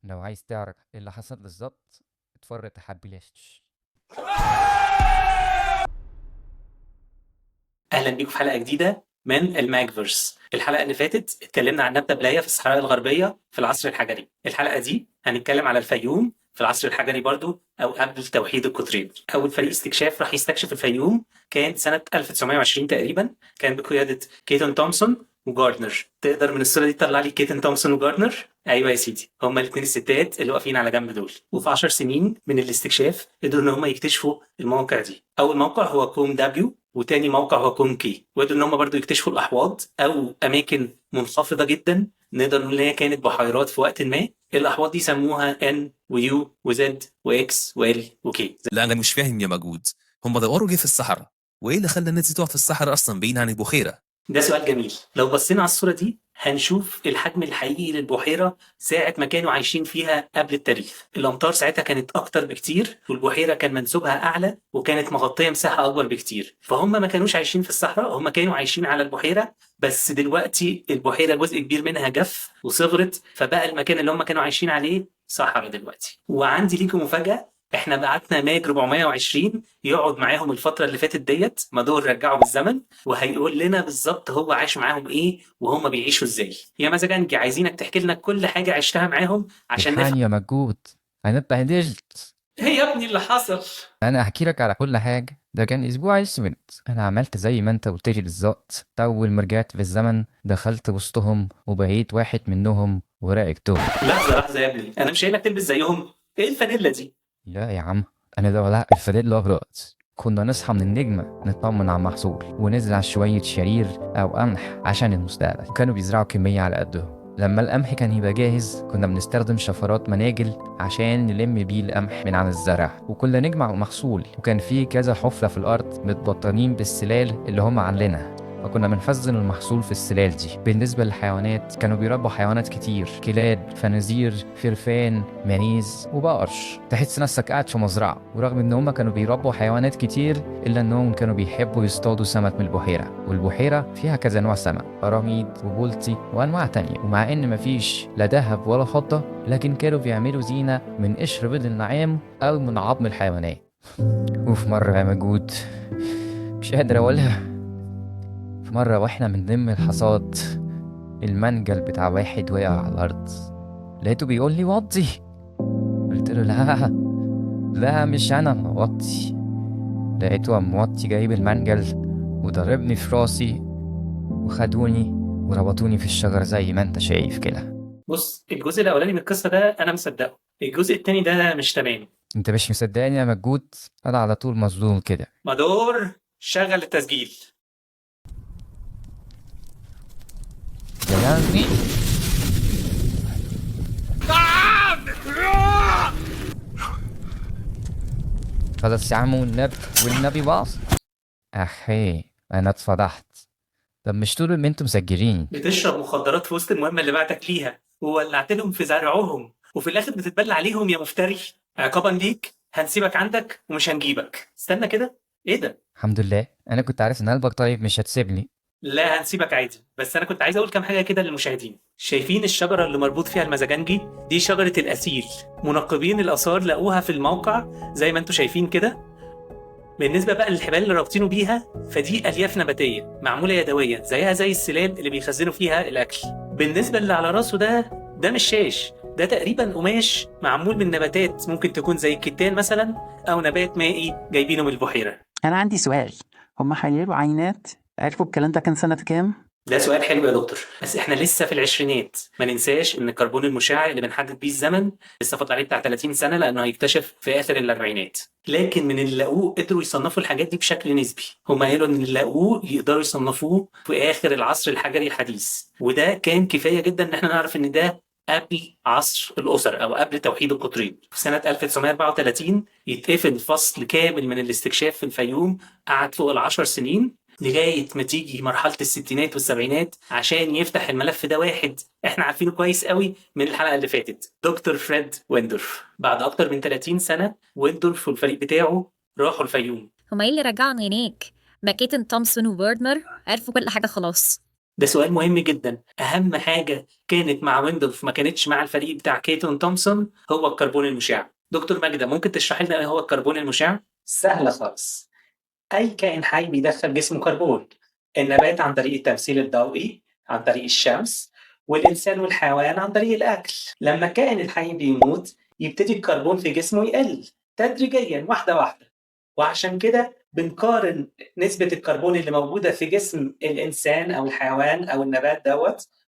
لو عايز تعرف إيه اللي حصل بالظبط اتفرج تحبي ليش. اهلا بيكم في حلقه جديده من الماجفيرس. الحلقه اللي فاتت اتكلمنا عن نبته بلايه في الصحراء الغربيه في العصر الحجري. الحلقه دي هنتكلم على الفيوم في العصر الحجري برضو او قبل توحيد القطرين. اول فريق استكشاف راح يستكشف الفيوم كان سنه 1920 تقريبا، كان بقياده كيتون تومسون وجاردنر. تقدر من الصوره دي تطلع لي كيتون تومسون وجاردنر؟ ايوه يا سيدي، هما الاثنين الستات اللي واقفين على جنب دول. وفي 10 سنين من الاستكشاف قدروا ان هم يكتشفوا المواقع دي. اول موقع هو كوم دبليو، وتاني موقع هو كوم كي. وقدروا ان هم برضو يكتشفوا الاحواض او اماكن منخفضه جدا، نقدر نقول ان هي كانت بحيرات في وقت ما. الاحواض دي سموها ان ويو وزد واكس وال وكي. لا انا مش فاهم يا مجهود. هم دوروا ليه في الصحراء؟ وايه اللي خلى الناس دي تقع في الصحراء اصلا بعيد عن البحيره؟ ده سؤال جميل. لو بصينا على الصورة دي هنشوف الحجم الحقيقي للبحيرة ساعة ما كانوا عايشين فيها قبل التاريخ. الأمطار ساعتها كانت أكتر بكتير، والبحيرة كان منسوبها أعلى وكانت مغطية مساحة أكبر بكتير. فهم ما كانوش عايشين في الصحراء، هم كانوا عايشين على البحيرة. بس دلوقتي البحيرة جزء كبير منها جف وصغرت، فبقى المكان اللي هم كانوا عايشين عليه صحراء دلوقتي. وعندي ليكم مفاجأة، احنا بعتنا ماج 420 يقعد معاهم الفترة اللي فاتت ديت، مدور رجعه بالزمن، وهيقول لنا بالظبط هو عايش معاهم ايه وهم بيعيشوا ازاي. يا مزاجنجي، عايزينك تحكي لنا كل حاجة عشتها معاهم عشان نفهم. الحقني يا مجهود، أنا اتبهدلت. ايه يا ابني اللي حصل؟ أنا أحكي لك على كل حاجة، ده كان أسبوع أسود. أنا عملت زي ما أنت قلت لي بالظبط. أول ما رجعت في الزمن دخلت وسطهم وبقيت واحد منهم وراقبتهم. لحظة لحظة يا ابني، انا مش قايلك تلبس زيهم. ايه الفانيلا دي؟ لا يا عم، أنا ده ولا الفريق الأبيض. كنا نصحى من النجمة نطمن على المحصول ونزرع شوية شرير أو قمح عشان المستقبل، وكانوا بيزرعوا كمية على قدهم. لما القمح كان يبقى جاهز كنا بنستخدم شفرات مناجل عشان نلم بيه القمح من عن الزرع، وكنا نجمع المحصول. وكان في كذا حفرة في الأرض متبطنين بالسلال اللي هم عاملينها، وكنا بنخزن المحصول في السلال دي. بالنسبة للحيوانات كانوا بيربوا حيوانات كتير، كلاب، فنازير، فرفان، معيز وبقرش. تحس نفسك قاعد في مزرعة. ورغم ان هم كانوا بيربوا حيوانات كتير الا انهم كانوا بيحبوا يصطادوا سمك من البحيرة. والبحيرة فيها كذا نوع سمك، قراميد وبولتي وانواع تانية. ومع ان مفيش لا ذهب ولا فضة، لكن كانوا بيعملوا زينة من قشر بيض النعام او من عظم الحيوانات. وفي مرة يا مجهود، مش قادر اقولها، في مرة واحنا بنلم الحصاد المنجل بتاع واحد وقع على الأرض. لقيته بيقول لي وطي. قلت له لا لا، مش أنا موطي. لقيته موطي جايب المنجل وضربني في راسي، وخدوني وربطوني في الشجرة زي ما انت شايف كده. بص، الجزء الاولاني من القصة ده انا مصدقه، الجزء التاني ده مش تمام. انت مش مصدقني يا مجهود؟ انا على طول مظلوم كده. مدور، شغل التسجيل. يا لهوي، خلاص يا عم، والنبي باص. اخي انا اتفضحت. طب مش طول ما انتم مسجلين؟ بتشرب مخدرات في وسط المهمة اللي بعتك ليها، وولعت لهم في زرعهم، وفي الاخر بتتبلى عليهم يا مفتري. عقابا ليك هنسيبك عندك ومش هنجيبك. استنى كده، ايه ده؟ الحمد لله، انا كنت عارف ان قلبك طيب مش هتسيبني. لا هنسيبك عادي، بس انا كنت عايز اقول كام حاجه كده للمشاهدين. شايفين الشجره اللي مربوط فيها المزاجنجي؟ دي شجره الاسيل. منقبين الاثار لقوها في الموقع زي ما انتم شايفين كده. بالنسبه بقى للحبال اللي رابطينه بيها، فدي الياف نباتيه معموله يدويا زيها زي السلال اللي بيخزنوا فيها الاكل. بالنسبه اللي على راسه ده مش شاش، ده تقريبا قماش معمول من نباتات ممكن تكون زي الكتان مثلا، او نبات مائي جايبينه من البحيره. أنا عندي سؤال، هم حللوا عينات عرفوا الكلام ده كان سنة كام؟ ده سؤال حلو يا دكتور، بس احنا لسه في العشرينات. ما ننساش ان الكربون المشع اللي بنحدد بيه الزمن لسه فاضل عليه بتاع 30 سنه، لانه هيكتشف في اخر الاربعينات. لكن من اللي لقوه قدروا يصنفوا الحاجات دي بشكل نسبي. هم قالوا ان اللي لقوه يقدروا يصنفوه في اخر العصر الحجري الحديث، وده كان كفايه جدا ان احنا نعرف ان ده قبل عصر الأسر أو قبل توحيد القطرين. في سنة 1934 يتقفل فصل كامل من الاستكشاف في الفيوم، قعد فوق العشر سنين لغاية ما تيجي مرحلة الستينات والسبعينات عشان يفتح الملف ده واحد احنا عارفينه كويس قوي من الحلقة اللي فاتت، دكتور فريد ويندورف. بعد أكتر من 30 سنة ويندورف والفريق بتاعه راحوا الفيوم. هما ايه اللي رجعهم هناك؟ ما كيتن تومسون وبيردمر عرفوا كل حاجة خلاص. ده سؤال مهم جدا. اهم حاجه كانت مع ويندورف ما كانتش مع الفريق بتاع كيتون تومسون هو الكربون المشع. دكتور ماجدة ممكن تشرح لنا ايه هو الكربون المشع؟ سهله خالص. اي كائن حي بيدخل جسمه كربون. النبات عن طريق التمثيل الضوئي عن طريق الشمس، والانسان والحيوان عن طريق الاكل. لما الكائن الحي بيموت يبتدي الكربون في جسمه يقل تدريجيا واحده واحده، وعشان كده بنقارن نسبة الكربون اللي موجودة في جسم الإنسان أو الحيوان أو النبات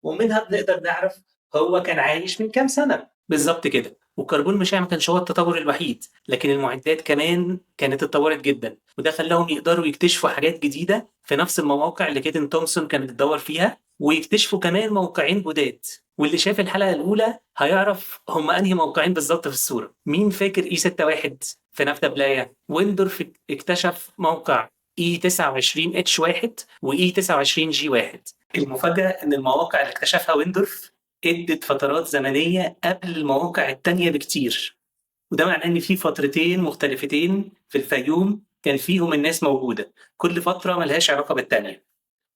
ومنها بنقدر نعرف هو كان عايش من كام سنة بالظبط كده. والكربون مشع ما كانش هو التطور الوحيد، لكن المعدات كمان كانت اتطورت جدا، وده خلاهم يقدروا يكتشفوا حاجات جديدة في نفس المواقع اللي كيتن تومسون كانت بتدور فيها، ويكتشفوا كمان موقعين جداد. واللي شاف الحلقة الأولى هيعرف هم أنهي موقعين بالظبط في الصورة. مين فاكر E61 في نفتا بلايا؟ ويندورف اكتشف موقع E29H1 و E29G1. المفاجأة إن المواقع اللي اكتشفها ويندورف ادت فترات زمنية قبل المواقع التانية بكتير، وده معناه إن في فترتين مختلفتين في الفيوم كان فيهم الناس موجودة، كل فترة ملهاش علاقة بالتانية.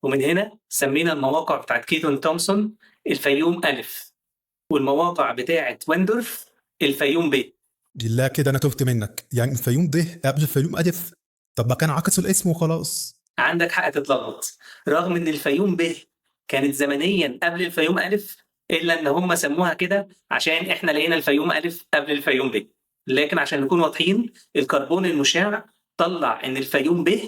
ومن هنا سمينا المواقع بتاعت كيتون تومسون الفيوم ألف، والمواقع بتاعت ويندورف الفيوم ب. لا كده انا تهت منك، يعني الفيوم ده قبل الفيوم الف؟ طب ما كان عكسوا الاسم وخلاص. عندك حق تتلخبط، رغم ان الفيوم ب كانت زمنيا قبل الفيوم ألف، الا ان هم سموها كده عشان احنا لقينا الفيوم ألف قبل الفيوم ب. لكن عشان نكون واضحين، الكربون المشع طلع ان الفيوم ب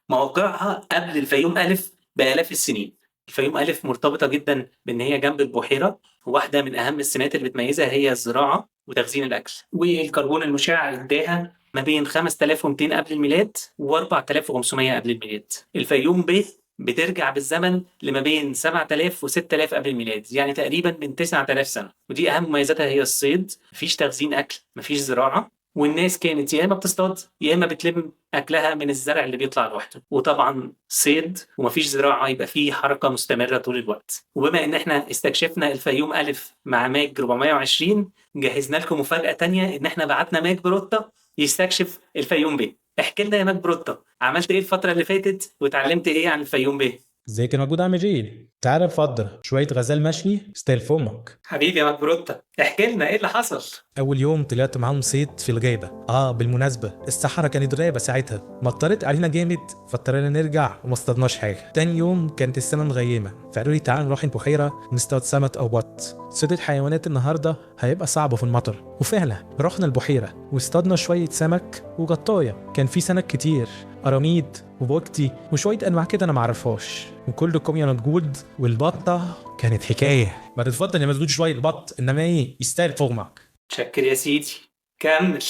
موقعها قبل الفيوم ألف بآلاف السنين. الفيوم ألف مرتبطة جدا بان هي جنب البحيرة، وواحدة من اهم السمات اللي بتميزها هي الزراعة وتخزين الاكل. والكربون المشع اداها ما بين 5200 قبل الميلاد و 4500 قبل الميلاد. الفيوم ب بترجع بالزمن لما بين 7000 و 6000 قبل الميلاد، يعني تقريبا من 9000 سنة. ودي أهم مميزاتها، هي الصيد، مفيش تخزين أكل، مفيش زراعة، والناس كانت يا إما بتصطاد يا إما بتلم أكلها من الزرع اللي بيطلع لوحده. وطبعا صيد ومفيش زراعة يبقى فيه حركة مستمرة طول الوقت. وبما إن إحنا استكشفنا الفيوم ألف مع ماج 420، جهزنا لكم مفاجأة تانية، إن إحنا بعتنا ماج بروتا يستكشف الفيوم ب. احكي لنا يا ماج بروتا، عملت ايه الفترة اللي فاتت وتعلمت ايه عن الفيوم ب؟ ازيك يا موجود عم جيل؟ تعال اتفضل شوية غزال مشوي ستايل فمك. حبيبي يا ماج بروتا، احكي لنا ايه اللي حصل؟ أول يوم طلعت معاهم صيد في الغابة. بالمناسبة الصحراء كانت غابة ساعتها، مطرت علينا جامد فاضطرينا نرجع وما اصطادناش حاجة. تاني يوم كانت السما مغيمة، فقالوا لي تعال نروح البحيرة نصطاد سمك أو بط. صيد الحيوانات النهاردة هيبقى صعب في المطر، وفعلا رحنا البحيرة واصطادنا شوية سمك وغطاية. كان في سمك كتير، قراميد وبوكتي وشوية أنواع كده أنا معرفهاش، وكلكم يا مجهود. والبطة كانت حكاية. ما تتفضل يا مجهود شوية البط، إنما إيه يستاهل فوقك. شكر يا سيدي، كمل.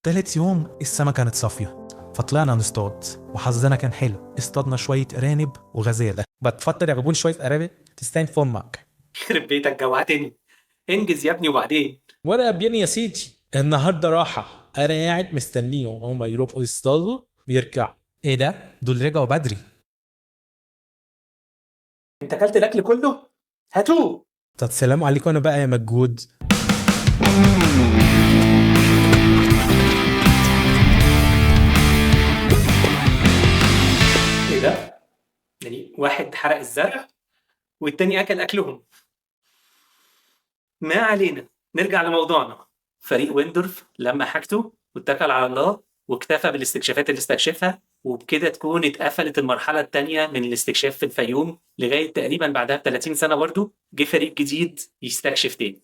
تالت يوم السما كانت صافية فطلعنا نصطاد، وحظنا كان حلو، اصطادنا شوية أرانب وغزالة. بتفضل يا غبون شوية أرانب تستاهل فمك. يخرب بيتك جوعتني، انجز يا ابني وبعدين. وأنا أبيني يا سيدي النهاردة راحة، أنا قاعد مستنيهم هما يروحوا يصطادوا ويرجعوا. إيه ده؟ دول رجعوا بدري. انت اكلت الاكل كله؟ هاتوه. طب سلام عليكم أنا بقى يا مجهود. ايه ده؟ يعني واحد حرق الزرع والتاني اكل اكلهم. ما علينا، نرجع لموضوعنا. فريق ويندورف لما حاجته واتكل على الله واكتفى بالاستكشافات اللي استكشفها، وبكده تكون اتقفلت المرحلة التانية من الاستكشاف في الفيوم، لغاية تقريبا بعدها ب30 سنة برضو جه فريق جديد يستكشف تاني.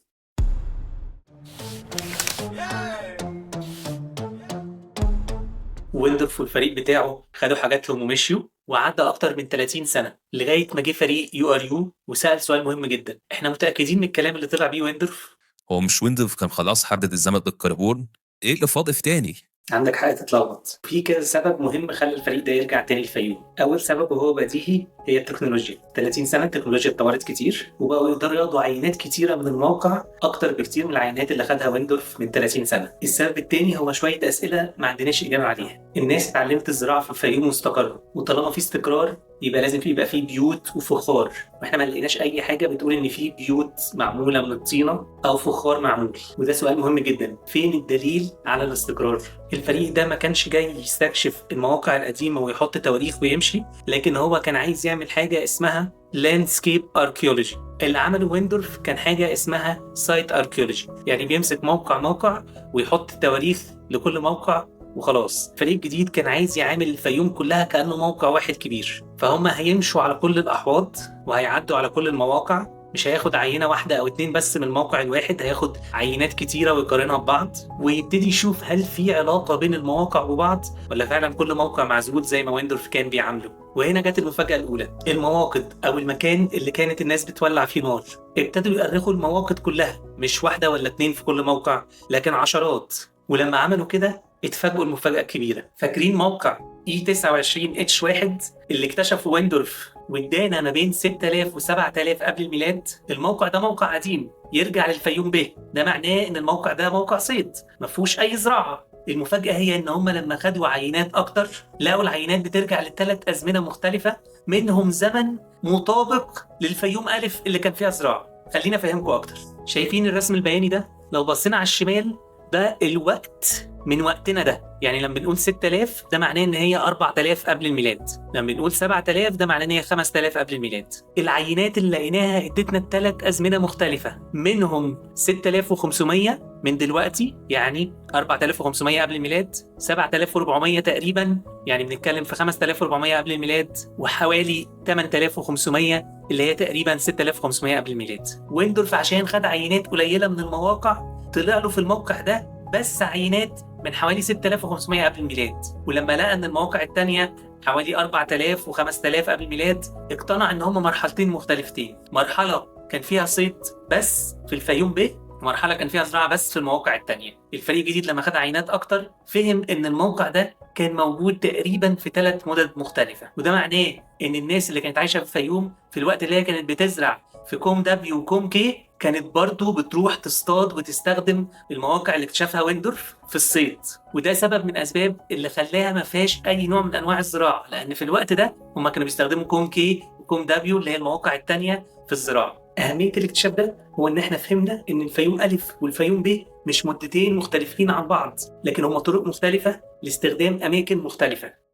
ويندورف والفريق بتاعه خدوا حاجاتهم ومشيوا، وعدى اكتر من 30 سنة لغاية ما جه فريق URU وسأل سؤال مهم جدا. احنا متأكدين من الكلام اللي طلع بيه ويندورف؟ هو مش ويندورف كان خلاص حدد الزمن بالكربون؟ ايه اللي فاضي في تاني؟ عندك حق تتلخبط، في كذا سبب مهم خلى الفريق ده يرجع تاني الفيوم. اول سبب وهو بديهي هي التكنولوجيا. 30 سنه التكنولوجيا اتطورت كتير، وبقوا يقدروا ياخدوا عينات كتيره من الموقع، اكتر بكتير من العينات اللي خدها ويندورف من 30 سنه. السبب الثاني هو شويه اسئله ما عندناش اجابه عليها. الناس اتعلمت الزراعه في الفيوم واستقروا، وطالما في استقرار يبقى لازم يبقى في بيوت وفخار، واحنا ما لقيناش اي حاجه بتقول ان في بيوت معموله من الطينه او فخار معمول. وده سؤال مهم جدا، فين الدليل على الاستقرار؟ الفريق ده ما كانش جاي يستكشف المواقع القديمه ويحط تواريخ ويمشي، لكن هو كان عايز يعمل حاجه اسمها لاندسكيب اركيولوجي. اللي عمله ويندورف كان حاجة اسمها سايت اركيولوجي، يعني بيمسك موقع ويحط تواريخ لكل موقع وخلاص. الفريق الجديد كان عايز يعامل الفيوم كلها كأنه موقع واحد كبير، فهم هيمشوا على كل الأحواض وهيعدوا على كل المواقع، مش هياخد عينة واحدة أو اتنين بس من الموقع الواحد، هياخد عينات كتيرة ويقارنها ببعض ويبتدي يشوف هل في علاقة بين المواقع وبعض ولا فعلا كل موقع معزول زي ما ويندورف كان بيعامله. وهنا جت المفاجأة الأولى، المواقد أو المكان اللي كانت الناس بتولع فيه نار. ابتدوا يؤرخوا المواقد كلها، مش واحدة ولا اتنين في كل موقع لكن عشرات. ولما عملوا كده اتفاجئوا المفاجأة الكبيرة. فاكرين موقع E29H1 اللي اكتشفه ويندورف وادانا ما بين 6000 و 7000 قبل الميلاد؟ الموقع ده موقع قديم يرجع للفيوم ب. ده معناه ان الموقع ده موقع صيد ما فيهوش اي زراعة. المفاجأة هي ان هم لما خدوا عينات اكتر لقوا العينات بترجع ل3 أزمنة مختلفة، منهم زمن مطابق للفيوم ألف اللي كان فيها زراعة. خلينا افهمكم اكتر. شايفين الرسم البياني ده؟ لو بصينا على الشمال ده الوقت من وقتنا ده، يعني لما بنقول 6000 ده معناه ان هي 4000 قبل الميلاد، لما بنقول 7000 ده معناه ان هي 5000 قبل الميلاد. العينات اللي لقيناها ادتنا 3 أزمنة مختلفة، منهم 6500 من دلوقتي يعني 4500 قبل الميلاد، 7400 تقريبا يعني بنتكلم في 5400 قبل الميلاد، وحوالي 8500 اللي هي تقريبا 6500 قبل الميلاد. ويندورف عشان خد عينات قليلة من المواقع طلع له في الموقع ده بس عينات من حوالي 6500 قبل الميلاد، ولما لقى ان المواقع التانية حوالي 4000 و5000 قبل الميلاد اقتنع ان هما مرحلتين مختلفتين. مرحلة كان فيها صيد بس في الفيوم ب، ومرحلة كان فيها زراعة بس في المواقع التانية. الفريق الجديد لما خد عينات اكتر فهم ان الموقع ده كان موجود تقريبا في 3 مدد مختلفة، وده معناه ان الناس اللي كانت عايشة في الفيوم في الوقت اللي هي كانت بتزرع في كوم دبليو وكوم كي كانت برضو بتروح تصطاد وتستخدم المواقع اللي اكتشفها ويندورف في الصيد. وده سبب من اسباب اللي خلاها ما فيهاش اي نوع من انواع الزراعه، لان في الوقت ده هم كانوا بيستخدموا كوم كي وكوم دبليو اللي هي المواقع التانية في الزراعه. اهميه الاكتشاف ده هو ان احنا فهمنا ان الفيوم الف والفيوم ب مش مدتين مختلفين عن بعض، لكن هم طرق مختلفه لاستخدام اماكن مختلفه.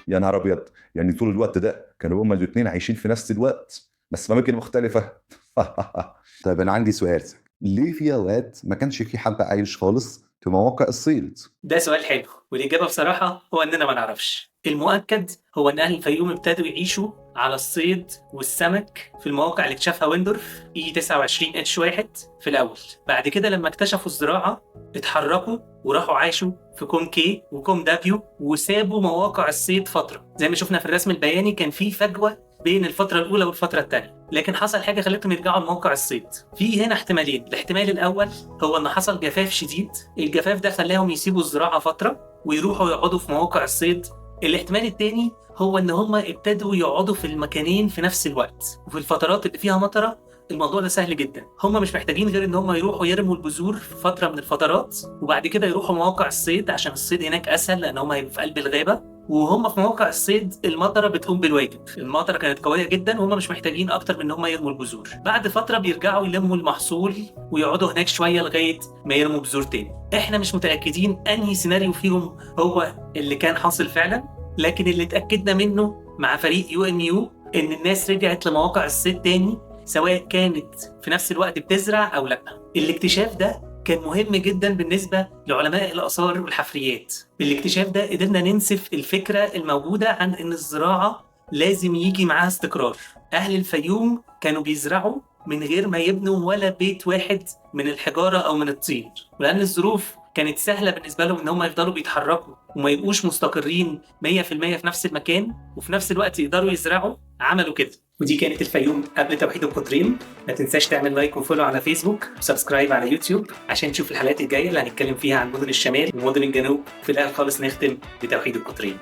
يا نهار ابيض، يعني طول الوقت ده كانوا هما الاثنين عايشين في نفس الوقت بس في اماكن مختلفه. طيب انا عندي سؤال، ليه في اوقات ما كانش في حد عايش خالص في مواقع الصيد؟ ده سؤال حلو، والاجابه بصراحه هو اننا ما نعرفش. المؤكد هو ان اهل الفيوم ابتدوا يعيشوا على الصيد والسمك في المواقع اللي اكتشفها ويندورف E29H1 في الاول. بعد كده لما اكتشفوا الزراعه اتحركوا وراحوا عايشوا في كوم كي وكوم دبليو وسابوا مواقع الصيد فتره. زي ما شفنا في الرسم البياني كان في فجوه بين الفتره الاولى والفتره الثانيه، لكن حصل حاجه خلتهم يرجعوا لموقع الصيد. في هنا احتمالين. الاحتمال الاول هو ان حصل جفاف شديد، الجفاف ده خلاهم يسيبوا الزراعه فتره ويروحوا يقعدوا في مواقع الصيد. الاحتمال الثاني هو ان هم ابتدوا يقعدوا في المكانين في نفس الوقت، وفي الفترات اللي فيها مطره الموضوع ده سهل جدا. هم مش محتاجين غير ان هم يروحوا يرموا البذور في فتره من الفترات وبعد كده يروحوا مواقع الصيد عشان الصيد هناك اسهل لان هم هيبقوا في قلب الغابه. وهم في مواقع الصيد المطره بتقوم بالواجب، المطره كانت قويه جدا وهم مش محتاجين اكتر من ان هم يرموا البذور. بعد فتره بيرجعوا يلموا المحصول ويقعدوا هناك شويه لغايه ما يرموا بذور تاني. احنا مش متاكدين انهي سيناريو فيهم هو اللي كان حاصل فعلا، لكن اللي اتاكدنا منه مع فريق UMU ان الناس رجعت لمواقع الصيد تاني سواء كانت في نفس الوقت بتزرع او لا. الاكتشاف ده كان مهم جدا بالنسبة لعلماء الآثار والحفريات. بالاكتشاف ده قدرنا ننسف الفكرة الموجودة عن ان الزراعة لازم يجي معاها استقرار. اهل الفيوم كانوا بيزرعوا من غير ما يبنوا ولا بيت واحد من الحجارة او من الطين، ولان الظروف كانت سهلة بالنسبة لهم ان هم يفضلوا بيتحركوا وما يبقوش مستقرين 100% في نفس المكان وفي نفس الوقت يقدروا يزرعوا، عملوا كده. ودي كانت الفيوم قبل توحيد القطرين. ما تنساش تعمل لايك وفولو على فيسبوك وسبسكرايب على يوتيوب عشان تشوف الحلقات الجاية اللي هنتكلم فيها عن مدن الشمال ومدن الجنوب. في الآخر خالص نختم بتوحيد القطرين.